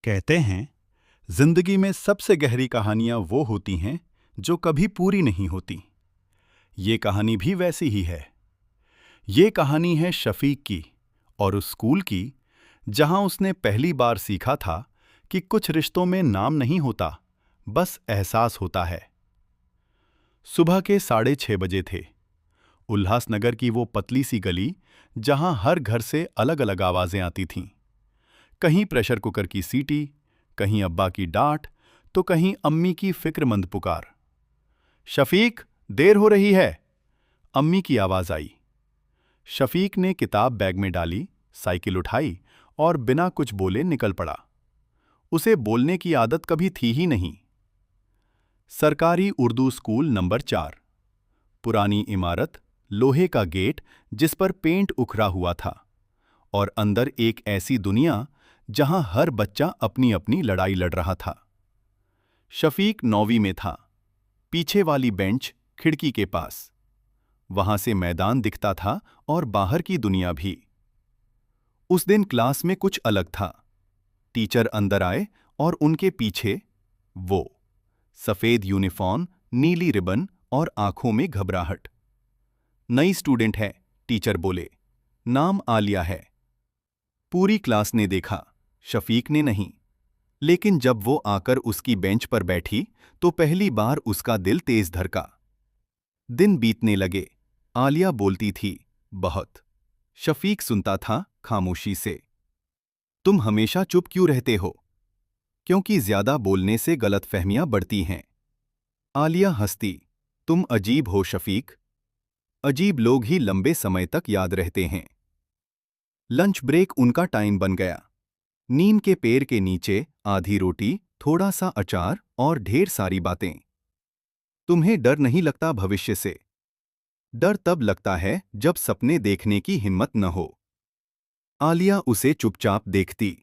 कहते हैं, जिंदगी में सबसे गहरी कहानियां वो होती हैं जो कभी पूरी नहीं होती। ये कहानी भी वैसी ही है। ये कहानी है शफीक की और उस स्कूल की जहां उसने पहली बार सीखा था कि कुछ रिश्तों में नाम नहीं होता, बस एहसास होता है। सुबह के 6:30 थे। उल्लासनगर की वो पतली सी गली जहां हर घर से अलग अलग आवाजें आती थीं। कहीं प्रेशर कुकर की सीटी, कहीं अब्बा की डांट, तो कहीं अम्मी की फिक्रमंद पुकार। शफीक, देर हो रही है। अम्मी की आवाज आई। शफीक ने किताब बैग में डाली, साइकिल उठाई और बिना कुछ बोले निकल पड़ा। उसे बोलने की आदत कभी थी ही नहीं। सरकारी उर्दू स्कूल नंबर 4। पुरानी इमारत, लोहे का गेट जिस पर पेंट उखड़ा हुआ था, और अंदर एक ऐसी दुनिया जहां हर बच्चा अपनी अपनी लड़ाई लड़ रहा था। शफीक 9वीं में था। पीछे वाली बेंच, खिड़की के पास। वहां से मैदान दिखता था और बाहर की दुनिया भी। उस दिन क्लास में कुछ अलग था। टीचर अंदर आए और उनके पीछे वो, सफेद यूनिफॉर्म, नीली रिबन और आंखों में घबराहट। नई स्टूडेंट है, टीचर बोले। नाम आलिया है। पूरी क्लास ने देखा, शफीक ने नहीं। लेकिन जब वो आकर उसकी बेंच पर बैठी तो पहली बार उसका दिल तेज धड़का। दिन बीतने लगे। आलिया बोलती थी, बहुत। शफीक सुनता था, खामोशी से। तुम हमेशा चुप क्यों रहते हो? क्योंकि ज्यादा बोलने से गलतफहमियां बढ़ती हैं। आलिया हंसती, तुम अजीब हो शफीक। अजीब लोग ही लंबे समय तक याद रहते हैं। लंच ब्रेक उनका टाइम बन गया। नीम के पेड़ के नीचे आधी रोटी, थोड़ा सा अचार और ढेर सारी बातें। तुम्हें डर नहीं लगता भविष्य से? डर तब लगता है जब सपने देखने की हिम्मत न हो। आलिया उसे चुपचाप देखती।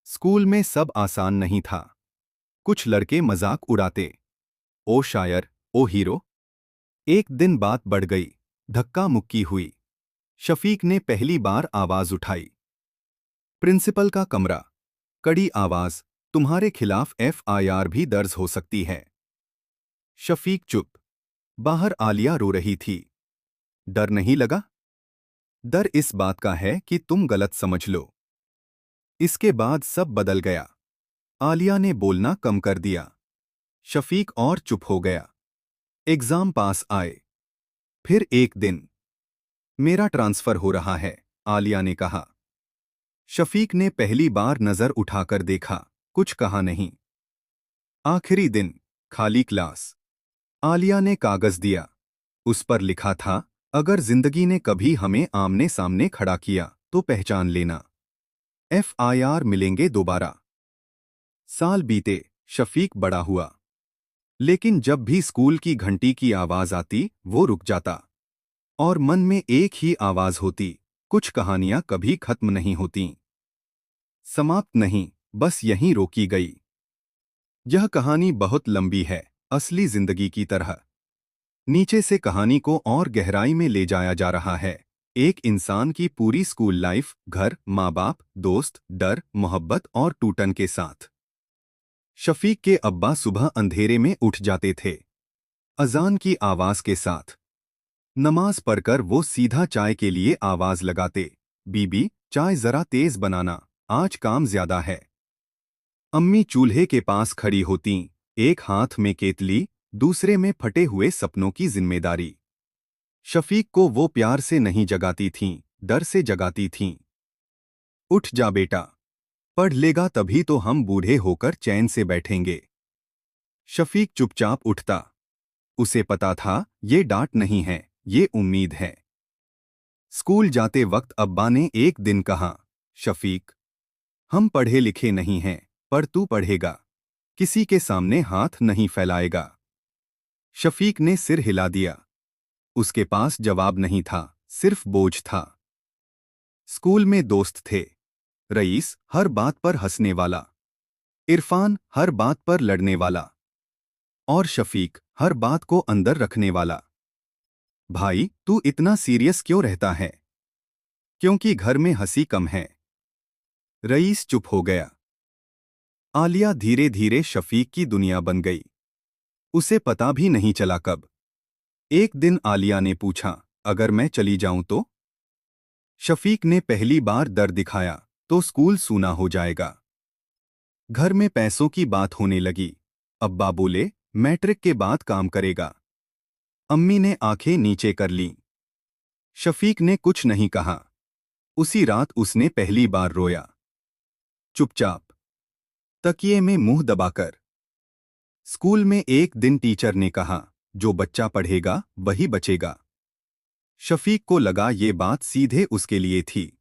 स्कूल में सब आसान नहीं था। कुछ लड़के मजाक उड़ाते, ओ शायर, ओ हीरो। एक दिन बात बढ़ गई, धक्का मुक्की हुई। शफीक ने पहली बार आवाज उठाई। प्रिंसिपल का कमरा। कड़ी आवाज, तुम्हारे खिलाफ एफआईआर भी दर्ज हो सकती है। शफीक चुप। बाहर आलिया रो रही थी। डर नहीं लगा? डर इस बात का है कि तुम गलत समझ लो। इसके बाद सब बदल गया। आलिया ने बोलना कम कर दिया। शफीक और चुप हो गया। एग्जाम पास आए। फिर एक दिन, मेरा ट्रांसफर हो रहा है, आलिया ने कहा। शफीक ने पहली बार नजर उठाकर देखा, कुछ कहा नहीं। आखिरी दिन, खाली क्लास। आलिया ने कागज दिया। उस पर लिखा था, अगर जिंदगी ने कभी हमें आमने सामने खड़ा किया तो पहचान लेना। एफआईआर मिलेंगे दोबारा। साल बीते, शफीक बड़ा हुआ। लेकिन जब भी स्कूल की घंटी की आवाज आती, वो रुक जाता। और मन में एक ही आवाज होती, कुछ कहानियां कभी खत्म नहीं होतीं। समाप्त नहीं, बस यहीं रोकी गई। यह कहानी बहुत लंबी है, असली जिंदगी की तरह। नीचे से कहानी को और गहराई में ले जाया जा रहा है। एक इंसान की पूरी स्कूल लाइफ, घर, माँ बाप, दोस्त, डर, मोहब्बत और टूटन के साथ। शफीक के अब्बा सुबह अंधेरे में उठ जाते थे, अजान की आवाज के साथ। नमाज पढ़कर वो सीधा चाय के लिए आवाज लगाते, बीबी, चाय जरा तेज बनाना, आज काम ज्यादा है। अम्मी चूल्हे के पास खड़ी होतीं, एक हाथ में केतली, दूसरे में फटे हुए सपनों की जिम्मेदारी। शफीक को वो प्यार से नहीं जगाती थीं, डर से जगाती थीं। उठ जा बेटा, पढ़ लेगा तभी तो हम बूढ़े होकर चैन से बैठेंगे। शफीक चुपचाप उठता। उसे पता था, ये डांट नहीं है, ये उम्मीद है। स्कूल जाते वक्त अब्बा ने एक दिन कहा, शफीक, हम पढ़े लिखे नहीं हैं, पर तू पढ़ेगा। किसी के सामने हाथ नहीं फैलाएगा। शफीक ने सिर हिला दिया। उसके पास जवाब नहीं था, सिर्फ बोझ था। स्कूल में दोस्त थे। रईस, हर बात पर हंसने वाला। इरफान, हर बात पर लड़ने वाला। और शफीक, हर बात को अंदर रखने वाला। भाई, तू इतना सीरियस क्यों रहता है? क्योंकि घर में हंसी कम है। रईस चुप हो गया। आलिया धीरे धीरे शफीक की दुनिया बन गई। उसे पता भी नहीं चला कब। एक दिन आलिया ने पूछा, अगर मैं चली जाऊं तो? शफीक ने पहली बार डर दिखाया, तो स्कूल सूना हो जाएगा। घर में पैसों की बात होने लगी। अब्बा बोले, मैट्रिक के बाद काम करेगा। अम्मी ने आंखें नीचे कर लीं। शफीक ने कुछ नहीं कहा। उसी रात उसने पहली बार रोया, चुपचाप, तकिए में मुंह दबाकर। स्कूल में एक दिन टीचर ने कहा, जो बच्चा पढ़ेगा वही बचेगा। शफीक को लगा ये बात सीधे उसके लिए थी।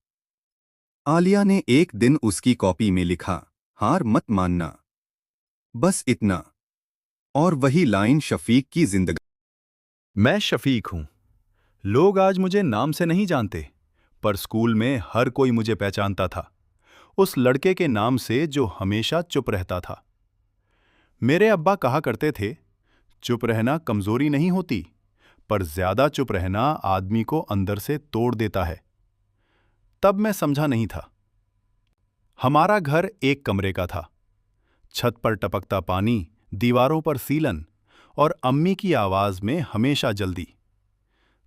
आलिया ने एक दिन उसकी कॉपी में लिखा, हार मत मानना, बस इतना। और वही लाइन शफीक की जिंदगी। मैं शफीक हूं। लोग आज मुझे नाम से नहीं जानते, पर स्कूल में हर कोई मुझे पहचानता था, उस लड़के के नाम से जो हमेशा चुप रहता था। मेरे अब्बा कहा करते थे, चुप रहना कमजोरी नहीं होती, पर ज्यादा चुप रहना आदमी को अंदर से तोड़ देता है। तब मैं समझा नहीं था। हमारा घर एक कमरे का था। छत पर टपकता पानी, दीवारों पर सीलन, और अम्मी की आवाज में हमेशा जल्दी।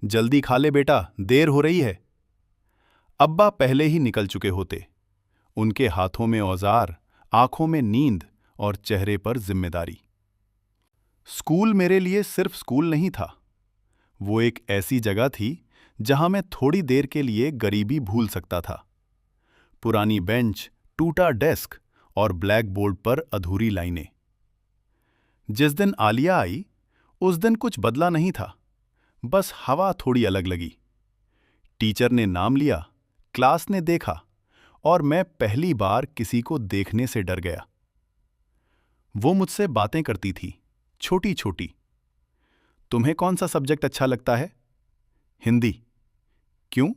जल्दी खा ले बेटा, देर हो रही है। अब्बा पहले ही निकल चुके होते। उनके हाथों में औजार, आंखों में नींद और चेहरे पर जिम्मेदारी। स्कूल मेरे लिए सिर्फ स्कूल नहीं था। वो एक ऐसी जगह थी जहां मैं थोड़ी देर के लिए गरीबी भूल सकता था। पुरानी बेंच, टूटा डेस्क और ब्लैक बोर्ड पर अधूरी लाइनें। जिस दिन आलिया आई, उस दिन कुछ बदला नहीं था, बस हवा थोड़ी अलग लगी। टीचर ने नाम लिया, क्लास ने देखा, और मैं पहली बार किसी को देखने से डर गया। वो मुझसे बातें करती थी, छोटी छोटी। तुम्हें कौन सा सब्जेक्ट अच्छा लगता है? हिंदी। क्यों?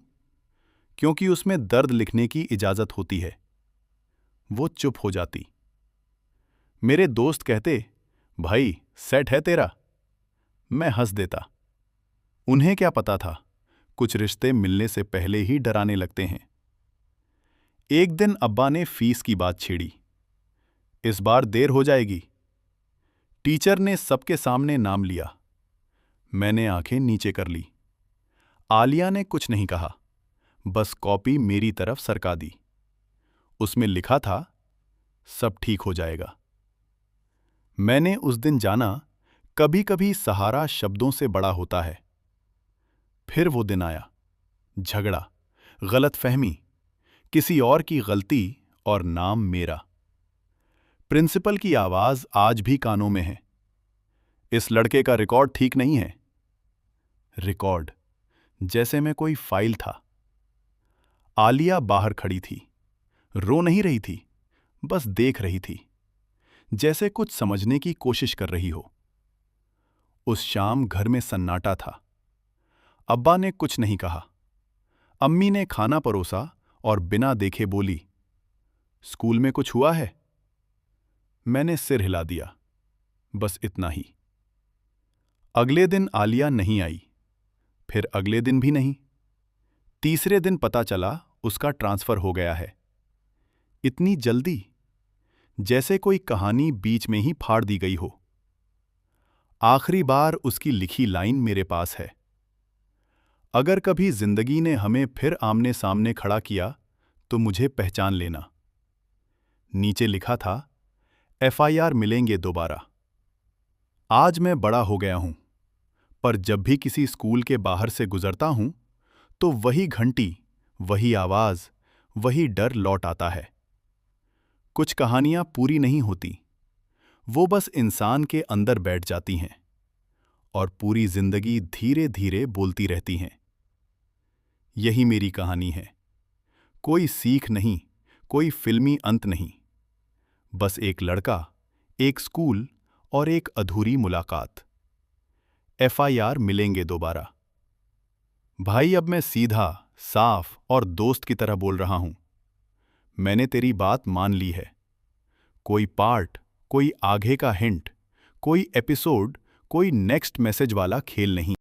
क्योंकि उसमें दर्द लिखने की इजाजत होती है। वो चुप हो जाती। मेरे दोस्त कहते, भाई सेट है तेरा। मैं हंस देता। उन्हें क्या पता था, कुछ रिश्ते मिलने से पहले ही डराने लगते हैं। एक दिन अब्बा ने फीस की बात छेड़ी। इस बार देर हो जाएगी। टीचर ने सबके सामने नाम लिया। मैंने आंखें नीचे कर ली। आलिया ने कुछ नहीं कहा, बस कॉपी मेरी तरफ सरका दी। उसमें लिखा था, सब ठीक हो जाएगा। मैंने उस दिन जाना, कभी कभी सहारा शब्दों से बड़ा होता है। फिर वो दिन आया। झगड़ा, गलतफहमी, किसी और की गलती और नाम मेरा। प्रिंसिपल की आवाज आज भी कानों में है। इस लड़के का रिकॉर्ड ठीक नहीं है। रिकॉर्ड, जैसे मैं कोई फाइल था। आलिया बाहर खड़ी थी। रो नहीं रही थी, बस देख रही थी, जैसे कुछ समझने की कोशिश कर रही हो। उस शाम घर में सन्नाटा था। अब्बा ने कुछ नहीं कहा। अम्मी ने खाना परोसा और बिना देखे बोली, स्कूल में कुछ हुआ है? मैंने सिर हिला दिया, बस इतना ही। अगले दिन आलिया नहीं आई, फिर अगले दिन भी नहीं। तीसरे दिन पता चला उसका ट्रांसफर हो गया है। इतनी जल्दी, जैसे कोई कहानी बीच में ही फाड़ दी गई हो। आखिरी बार उसकी लिखी लाइन मेरे पास है, अगर कभी जिंदगी ने हमें फिर आमने सामने खड़ा किया तो मुझे पहचान लेना। नीचे लिखा था, FIR मिलेंगे दोबारा। आज मैं बड़ा हो गया हूं, पर जब भी किसी स्कूल के बाहर से गुजरता हूं, तो वही घंटी, वही आवाज, वही डर लौट आता है। कुछ कहानियां पूरी नहीं होती, वो बस इंसान के अंदर बैठ जाती हैं, और पूरी जिंदगी धीरे धीरे बोलती रहती हैं। यही मेरी कहानी है। कोई सीख नहीं, कोई फिल्मी अंत नहीं, बस एक लड़का, एक स्कूल और एक अधूरी मुलाकात। FIR मिलेंगे दोबारा। भाई, अब मैं सीधा, साफ और दोस्त की तरह बोल रहा हूं। मैंने तेरी बात मान ली है। कोई पार्ट, कोई आगे का हिंट, कोई एपिसोड, कोई नेक्स्ट मैसेज वाला खेल नहीं।